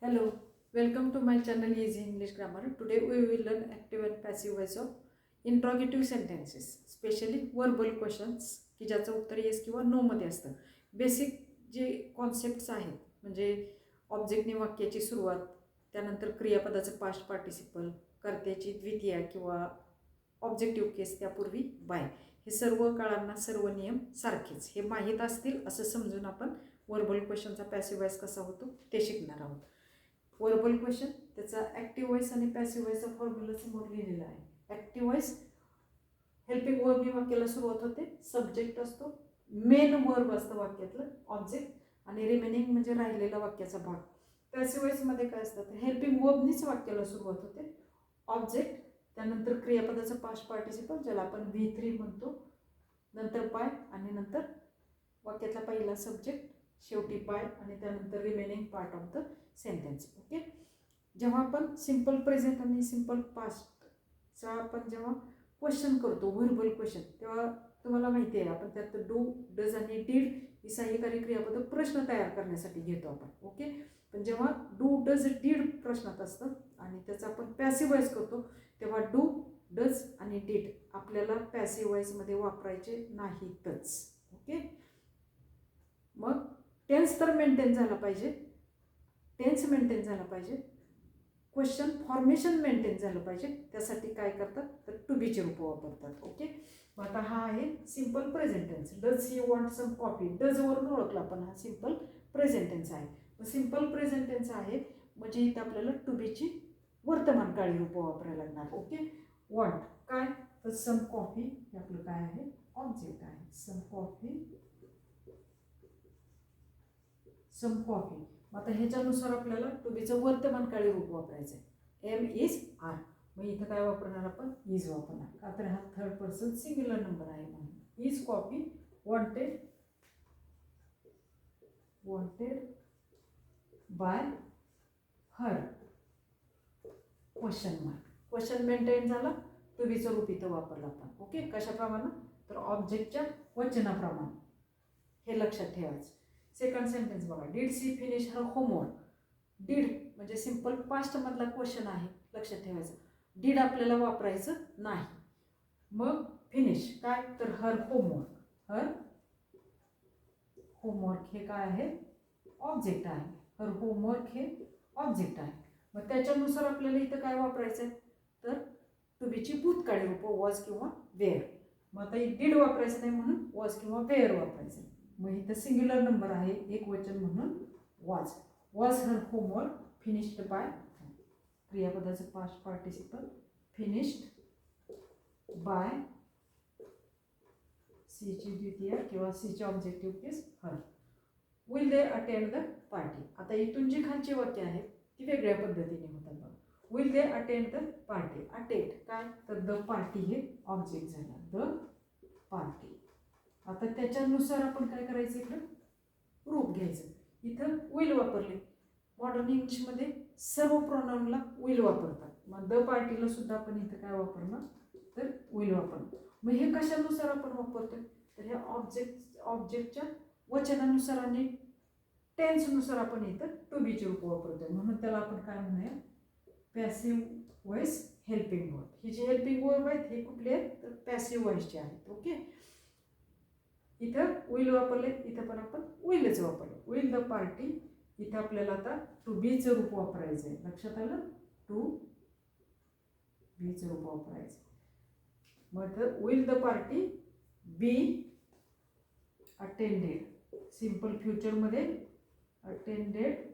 Hello, welcome to my channel Easy English Grammar. Today we will learn active and passive voice of interrogative sentences, especially verbal questions की ज्याचं उत्तर yes किंवा no मध्ये असतं. Basic जे concepts आहेत म्हणजे ऑब्जेक्टने वाक्याची सुरुवात, त्यानंतर क्रियापदाचं पास्ट पार्टिसिपल, कर्त्याची द्वितीया किंवा ऑब्जेक्टिव्ह केस त्यापूर्वी बाय, हे सर्व काळांना सर्व नियम सारखेच हे माहीत असतील असं समजून आपण वर्बल क्वेश्चनचा पॅसिव्ह वॉइस कसा होतो ते शिकणार आहोत. वर्बल क्वेश्चन त्याचा ॲक्टिव्ह वॉइस आणि पॅसिव्ह वॉइसचा फॉर्म्युला समोर लिहिलेला आहे. ॲक्टिव्ह वॉइस हेल्पिंग वर्बनी वाक्याला सुरुवात होते, सब्जेक्ट असतो, मेन वर्ब असतं वाक्यातलं, ऑब्जेक्ट, आणि रिमेनिंग म्हणजे राहिलेला वाक्याचा भाग. पॅसिव्ह वॉइसमध्ये काय असतं तर हेल्पिंग वर्बनीच वाक्याला सुरुवात होते, ऑब्जेक्ट, त्यानंतर क्रियापदाचं पास्ट पार्टिसिपल ज्याला आपण V3 म्हणतो, नंतर बाय, आणि नंतर वाक्यातला पहिला सब्जेक्ट, शेवटी बाय, आणि त्यानंतर remaining part of the sentence. Okay. जेव्हा आपण सिंपल प्रेझेंट आणि सिंपल पास्टचा आपण जेव्हा क्वेश्चन करतो व्हर्बल क्वेश्चन, तेव्हा तुम्हाला माहिती आहे आपण त्यात डू, डज आणि डीड ही सहाय्यकारी क्रियापद प्रश्न तयार करण्यासाठी घेतो आपण. ओके. पण जेव्हा डू, डज, डीड प्रश्नात असतं आणि त्याचा आपण पॅसिव्ह वॉइस करतो तेव्हा डू, डज आणि डीड आपल्याला पॅसिव्ह वॉइसमध्ये वापरायचे नाहीतच. ओके. मग टेन्स तर मेंटेन झाला पाहिजे, टेन्स मेंटेन झाला पाहिजे, क्वेश्चन फॉर्मेशन मेंटेन झालं पाहिजे. त्यासाठी काय करतात तर टू बीचे रूप वापरतात. ओके. मग आता हा आहे simple present tense. Does he want some coffee, does वरून ओळखला आपण हा सिंपल प्रेझेंट टेन्स आहे. मग सिंपल प्रेझेंट टेन्स आहे म्हणजे इथं आपल्याला टू बीची वर्तमानकाळी रूप वापरायला लागणार. ओके. वॉन्ट काय तर सम कॉफी, हे आपलं काय आहे ऑब्जेक्ट आहे. Some coffee, some coffee. आता ह्याच्यानुसार आपल्याला टू बीचं वर्तमानकाळी रूप वापरायचं आहे. Am is are. मग इथं काय वापरणार आपण इज वापरणार का तर हा थर्ड पर्सन सिंग्युलर नंबर आहे म्हणून. Is coffee wanted, wanted by her question mark. Question maintain झाला, टू बीचं रूप इथं वापरलं आपण. ओके. कशाप्रमाणे तर ऑब्जेक्टच्या वचनाप्रमाणे, हे लक्षात ठेवायचं. सेकंड सेंटेन्स बघा, did she finish her homework. Did म्हणजे सिंपल पास्ट मधला क्वेश्चन आहे, लक्षात ठेवायचं. डीड आपल्याला वापरायचं नाही. मग फिनिश काय तर हर होमवर्क, हर होमवर्क हे काय आहे ऑब्जेक्ट आहे. हर होमवर्क हे ऑब्जेक्ट आहे. मग त्याच्यानुसार आपल्याला इथं काय वापरायचं आहे तर टू बीची भूतकाळी रूप वॉज किंवा वेअर. मग आता डीड वापरायचं नाही म्हणून वॉज किंवा वेअर वापरायचं. मग इथं सिंग्युलर नंबर आहे, एक वचन म्हणून was. Was her homework finished by, क्रियापदाचं पास्ट पार्टिसिपल, फिनिश्ड बाय सीची द्वितीय किंवा सीचे objective case her. Will they attend the party. आता इथून जी खालची वाक्य आहेत ती वेगळ्या पद्धतीने होतात बघा. Will they attend the party. Attend काय तर द पार्टी हे ऑब्जेक्ट झाला, द पार्टी. आता त्याच्यानुसार आपण काय करायचं इकडं रूप घ्यायचं. इथं विल वापरले, मॉडर्न इंग्लिशमध्ये सर्व प्रोनाउनला विल वापरतात. मग द पार्टीला सुद्धा आपण इथं काय वापरणार तर विल वापरणार. मग हे कशानुसार आपण वापरतोय तर ह्या ऑब्जेक्टच्या वचनानुसार आणि टेन्सनुसार आपण इथं टू बीचे रूप वापरतोय. म्हणून त्याला आपण काय म्हणूया पॅसिव्ह वॉइस हेल्पिंग वर्ब. ही जी हेल्पिंग वर्ब आहेत हे कुठले आहेत तर पॅसिव्ह वॉइसचे आहेत. ओके. इथं विल वापरले, इथं पण आपण विलच वापरलं. विल द पार्टी, इथं आपल्याला आता टू बीचं रूप वापरायचं आहे. लक्षात आलं, टू बीचं रूप वापरायचं. मग will the party be attended. Simple फ्युचरमध्ये अटेंडेड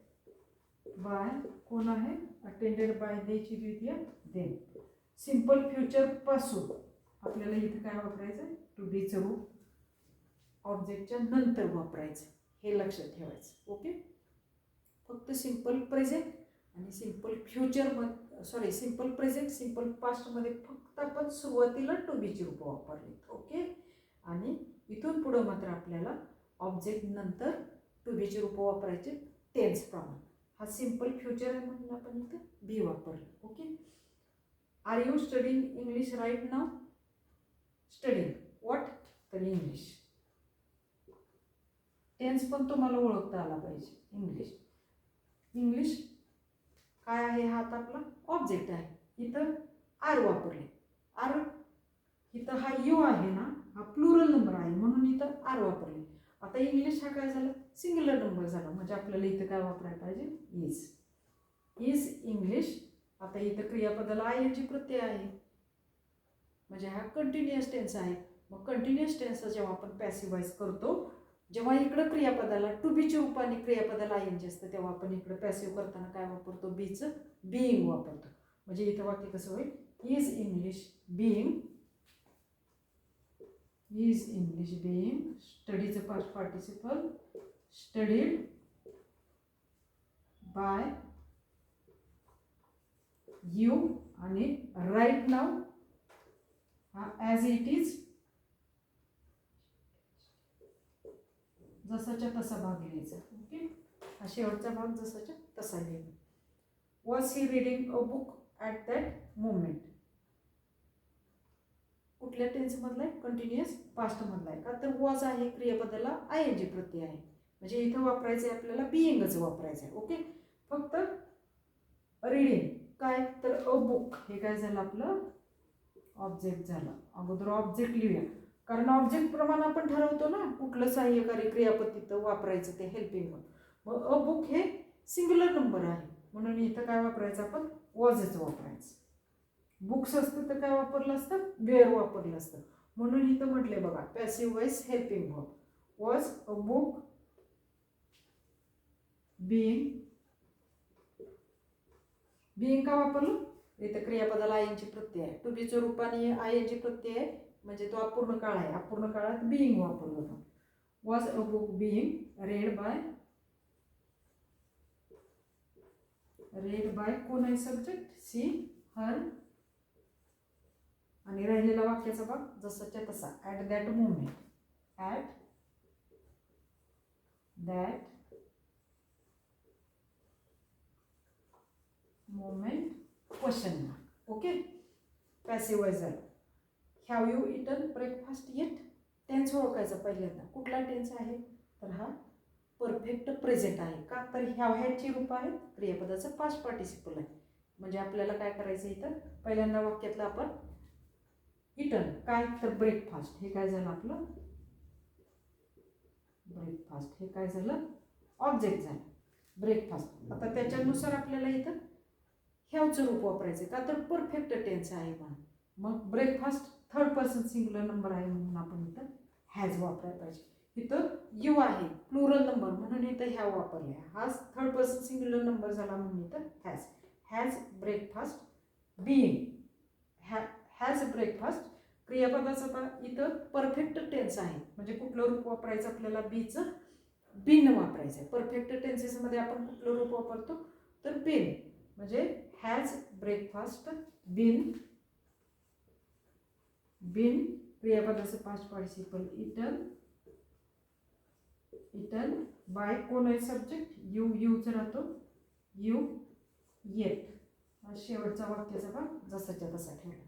बाय कोण आहे अटेंडेड बाय देची द्वितीय देन. सिंपल फ्युचर पासून आपल्याला इथं काय वापरायचं टू बीचं रूप ऑब्जेक्टच्या नंतर वापरायचं, हे लक्षात ठेवायचं. ओके. फक्त सिंपल प्रेझेंट आणि simple future simple present simple पास्टमध्ये फक्त आपण सुरुवातीला टू बीची रूप वापरली. ओके. आणि इथून पुढं मात्र आपल्याला ऑब्जेक्ट नंतर टू बीची रूप वापरायचे टेन्स प्रमाणे. हा सिंपल फ्युचर आहे म्हणून आपण इथं बी वापरलं. Okay. Are you studying English right now. Studying what तर इंग्लिश. टेन्स पण तुम्हाला ओळखता आला पाहिजे. इंग्लिश, इंग्लिश काय आहे हा आता आपला ऑब्जेक्ट आहे. इथं आर वापरले. आर इथं हा यू आहे ना, हा प्लुरल नंबर आहे म्हणून इथं आर वापरले. आता इंग्लिश हा काय झाला, सिंग्युलर नंबर झाला. म्हणजे आपल्याला इथं काय वापरायला पाहिजे, इज. Is English. आता इथं क्रियापदाला आय एन जी प्रत्यय आहे म्हणजे हा कंटिन्युअस टेन्स आहे. मग कंटिन्युअस टेन्स जेव्हा आपण पॅसिव्ह वॉइस करतो, जेव्हा इकडं क्रियापदाला टू बीच्या रूपाने क्रियापदाला आय एन जी असतं, तेव्हा आपण इकडं पॅसिव्ह करताना काय वापरतो, बीचं बीइंग वापरतो. म्हणजे इथं वाक्य कसं होईल, is English being. Is English being स्टडीचं past participle studied by you. आणि राईट नाव हा ॲज इट इज, जसाच्या तसा भाग लिहायचा. ओके, हा शेवटचा भाग जसाच्या तसा लिहायचा. Was he reading a book at that moment. कुठल्या टेन्समधला आहे, कंटिन्युअस पास्टमधला आहे का, तर वॉज आहे क्रियापदाला आय एन जी प्रत्यय आहे. म्हणजे इथं वापरायचं आहे आपल्याला बीइंगच वापरायचं आहे. ओके, फक्त रीडिंग काय, तर अ बुक हे काय झालं आपलं ऑब्जेक्ट झालं. अगोदर ऑब्जेक्ट लिहूया, कारण ऑब्जेक्ट प्रमाणे आपण ठरवतो ना कुठलं सहाय्यकारी क्रियापद तिथं वापरायचं ते हेल्पिंग. मग अ बुक हे सिंग्युलर नंबर आहे म्हणून इथं काय वापरायचं आपण, वॉजच वापरायचं. बुक्स असतं तर काय वापरलं असतं, वेअर वापरलं असतं. म्हणून इथं म्हटले बघा passive voice helping verb. Was a book being. Being का वापरलं, इथं क्रियापदाला आय एन जी प्रत्यय आहे. टू बीच्या रूपाने आय एन जी प्रत्यय आहे म्हणजे तो अपूर्ण काळ आहे. अपूर्ण काळात बीइंग वापरलं होतं. Was a book being read by कोण आहे सब्जेक्ट, सी हर. आणि राहिलेला वाक्याचा भाग जसाच्या तसा, at that moment. At that moment question mark. Okay, passive voice झालं. Have you eaten breakfast yet. Tense ओळखायचा पहिल्यांदा, कुठला टेन्स आहे, तर हा परफेक्ट प्रेझेंट आहे का, तर हॅव हॅडची रूप आहेत, क्रियापदाचं पास्ट पार्टिसिपल आहे. म्हणजे आपल्याला काय करायचं इथं, पहिल्यांदा वाक्यातलं आपण इटन काय, तर ब्रेकफास्ट हे काय झालं आपलं, ब्रेकफास्ट हे काय झालं ऑब्जेक्ट झालं ब्रेकफास्ट. आता त्याच्यानुसार आपल्याला इथं हॅवचं रूप वापरायचं का, तर परफेक्ट टेन्स आहे म्हणून. मग breakfast third person singular number आहे म्हणून आपण इथं हॅज वापरायला पाहिजे. इथं यू आहे प्लुरल नंबर म्हणून इथं हॅव वापरले. हा थर्ड पर्सन सिंग्युलर नंबर झाला म्हणून इथं has. Has breakfast being. Has breakfast क्रियापदाचा इथं परफेक्ट टेन्स आहे म्हणजे कुठलं रूप वापरायचं आपल्याला, बीचं बिन वापरायचं आहे. परफेक्ट टेन्सेसमध्ये आपण कुठलं रूप वापरतो, तर बिन. म्हणजे हॅज ब्रेकफास्ट बिन. बिन क्रियापदाचं past participle eaten. Eaten by कोण आहे सब्जेक्ट, यू. यूच राहतो यू येट. शेवटचा वाक्याचा भाग जसाच्या तसा ठेवला.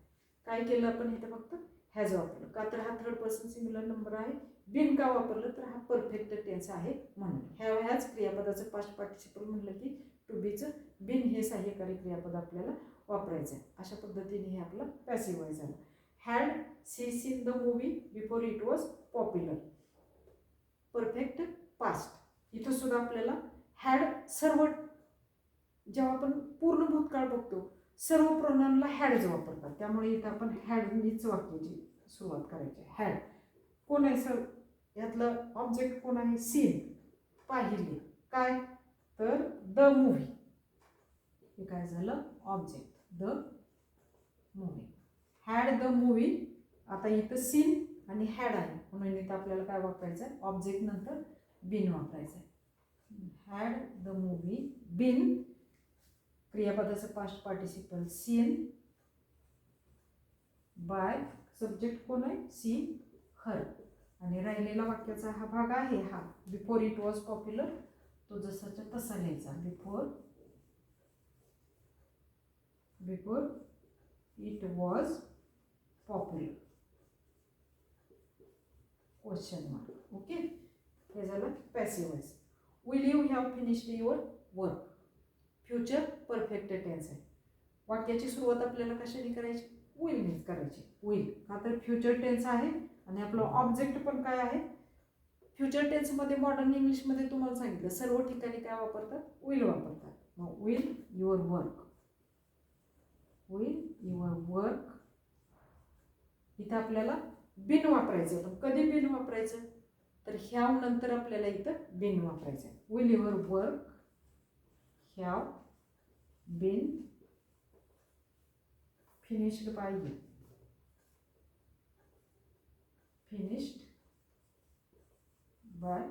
काय केलं आपण इथे फक्त हॅज वापरलं का, तर हा थर्ड पर्सन सिंग्युलर नंबर आहे. बिन का वापरलं, तर हा परफेक्ट टेन्स आहे म्हणून. हॅव हॅज क्रियापदाचं पास्ट पार्टिसिपल म्हणलं की टू बीचं बिन हे सहाय्यकारी क्रियापद आपल्याला वापरायचं आहे. अशा पद्धतीने हे आपलं पॅसिव्ह वॉइस झालं. Had she seen the movie before it was popular. Perfect past. इथं सुद्धा आपल्याला हॅड सर्व, जेव्हा आपण पूर्ण भूतकाळ बघतो सर्व प्रोनाउनला हॅडच वापरतात, त्यामुळे इथं आपण हॅडनीच वाक्याची सुरुवात करायची. हॅड कोण आहे सर, यातलं ऑब्जेक्ट कोण आहे, सीन पाहिले. काय, तर द मूव्ही हे काय झालं object, the movie. Had the movie. आता इथं सीन आणि हॅड आहे म्हणून इथं आपल्याला काय वापरायचं आहे, ऑब्जेक्ट नंतर बिन वापरायचं आहे. हॅड द मूव्ही बिन क्रियापदाचं past participle seen by subject कोण आहे, सी हर. आणि राहिलेला वाक्याचा हा भाग आहे हा बिफोर इट वॉज पॉप्युलर, तो जसाच्या तसा लिहायचा. Before it was popular question mark. Okay, हे झालं passive voice. Will you have finished your work. Future perfect tense आहे. वाक्याची सुरुवात आपल्याला कशाने करायची? विलनेच करायची. विल, का तर फ्युचर टेन्स आहे आणि आपलं ऑब्जेक्ट पण काय आहे? फ्युचर टेन्समध्ये मॉडर्न इंग्लिशमध्ये तुम्हाला सांगितलं सर्व ठिकाणी काय वापरतात? विल वापरतात. मग will your work, will your work. इथं आपल्याला बिन वापरायचं. पण कधी बिन वापरायचं? तर ह्याव नंतर आपल्याला इथं बिन वापरायचं आहे. Will your work have been finished by you, finished by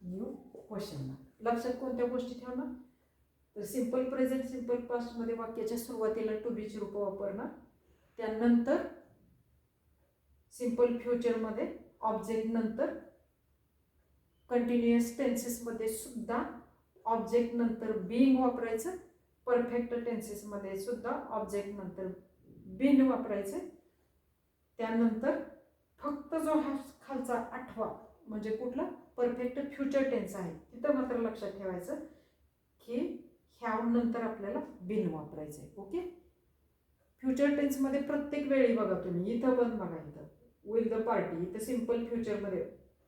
you question mark. लक्षात कोणत्या गोष्टी ठेवणार? तर सिंपल प्रेझेंट सिंपल पास्टमध्ये वाक्याच्या सुरुवातीला टू बीची रूप वापरणार. त्यानंतर सिंपल फ्युचरमध्ये ऑब्जेक्ट नंतर, कंटिन्युअस टेन्सेसमध्ये सुद्धा ऑब्जेक्ट नंतर बीइंग वापरायचं. परफेक्ट टेन्सेसमध्ये सुद्धा ऑब्जेक्ट नंतर बीन वापरायचं. त्यानंतर फक्त जो हा खालचा 8वा म्हणजे कुठला? परफेक्ट फ्युचर टेन्स आहे, तिथं मात्र लक्षात ठेवायचं की ह्या नंतर आपल्याला बिन वापरायचं आहे. ओके. फ्युचर टेन्समध्ये प्रत्येक वेळी बघा तुम्ही, इथं पण बघा, इथं विल द पार्टी, इथं सिंपल फ्युचरमध्ये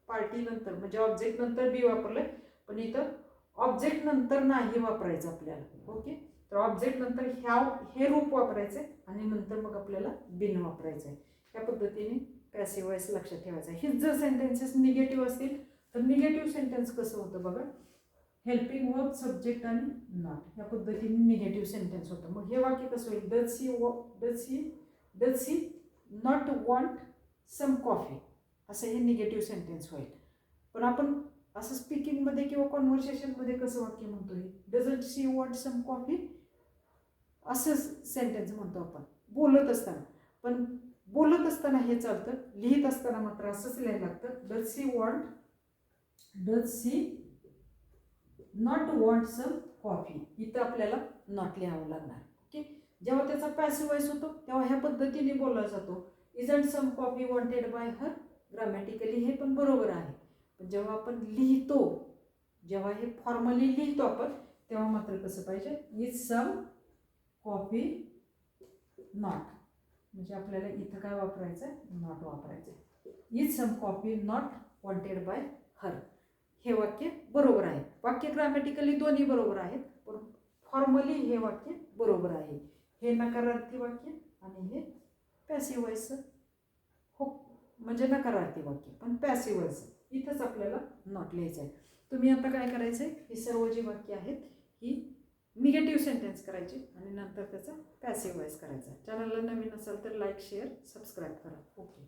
पार्टी नंतर म्हणजे ऑब्जेक्ट नंतर बी वापरलंय, पण इथं ऑब्जेक्ट नंतर नाही वापरायचं आपल्याला. ओके. तर ऑब्जेक्ट नंतर हे रूप वापरायचं आणि नंतर मग आपल्याला बिन वापरायचं आहे. या पद्धतीने पॅसिव्ह वॉइस लक्षात ठेवायचं आहे. हेच जर सेंटेन्सेस निगेटिव्ह असतील तर निगेटिव्ह सेंटेन्स कसं होतं बघा, हेल्पिंग वर्ब सब्जेक्ट आणि नॉट, या पद्धतीने निगेटिव्ह सेंटेन्स होतं. मग हे वाक्य कसं होईल? Does she not want some coffee, असं हे निगेटिव्ह सेंटेन्स होईल. पण आपण असं स्पीकिंगमध्ये किंवा कॉन्व्हर्सेशनमध्ये कसं वाक्य म्हणतो? हे doesn't she want some coffee असं सेंटेन्स म्हणतो आपण बोलत असताना. पण बोलत असताना हे चालतं, लिहित असताना मात्र असंच लिहायला लागतं. Does she not want some coffee, इथं आपल्याला नॉट लिहावं लागणार. ओके. जेव्हा त्याचा पॅसिव्ह वॉइस होतो तेव्हा ह्या पद्धतीने बोलला जातो. Isn't some coffee wanted by her. Grammatically हे पण बरोबर आहे. पण जेव्हा आपण लिहितो, जेव्हा हे फॉर्मली लिहितो आपण, तेव्हा मात्र कसं पाहिजे? इज सम कॉफी नॉट, म्हणजे आपल्याला इथं काय वापरायचं आहे? नॉट वापरायचं आहे. Is some coffee not wanted by her, हे वाक्य बरोबर आहे. वाक्य ग्रामॅटिकली दोन्ही बरोबर आहेत, पण फॉर्मली हे वाक्य बरोबर आहे. हे नकारार्थी वाक्य आणि हे पॅसिव्ह वॉइस हो, म्हणजे नकारार्थी वाक्य पण पॅसिव्ह वॉइस. इथंच आपल्याला नॉट लिहायचं आहे. तुम्ही आता काय करायचं आहे? ही सर्व जी वाक्य आहेत ही निगेटिव्ह सेंटेन्स करायची आणि नंतर त्याचा पॅसिव्ह वॉइस करायचा. चॅनलला नवीन असाल तर लाईक शेअर सबस्क्राईब करा. ओके.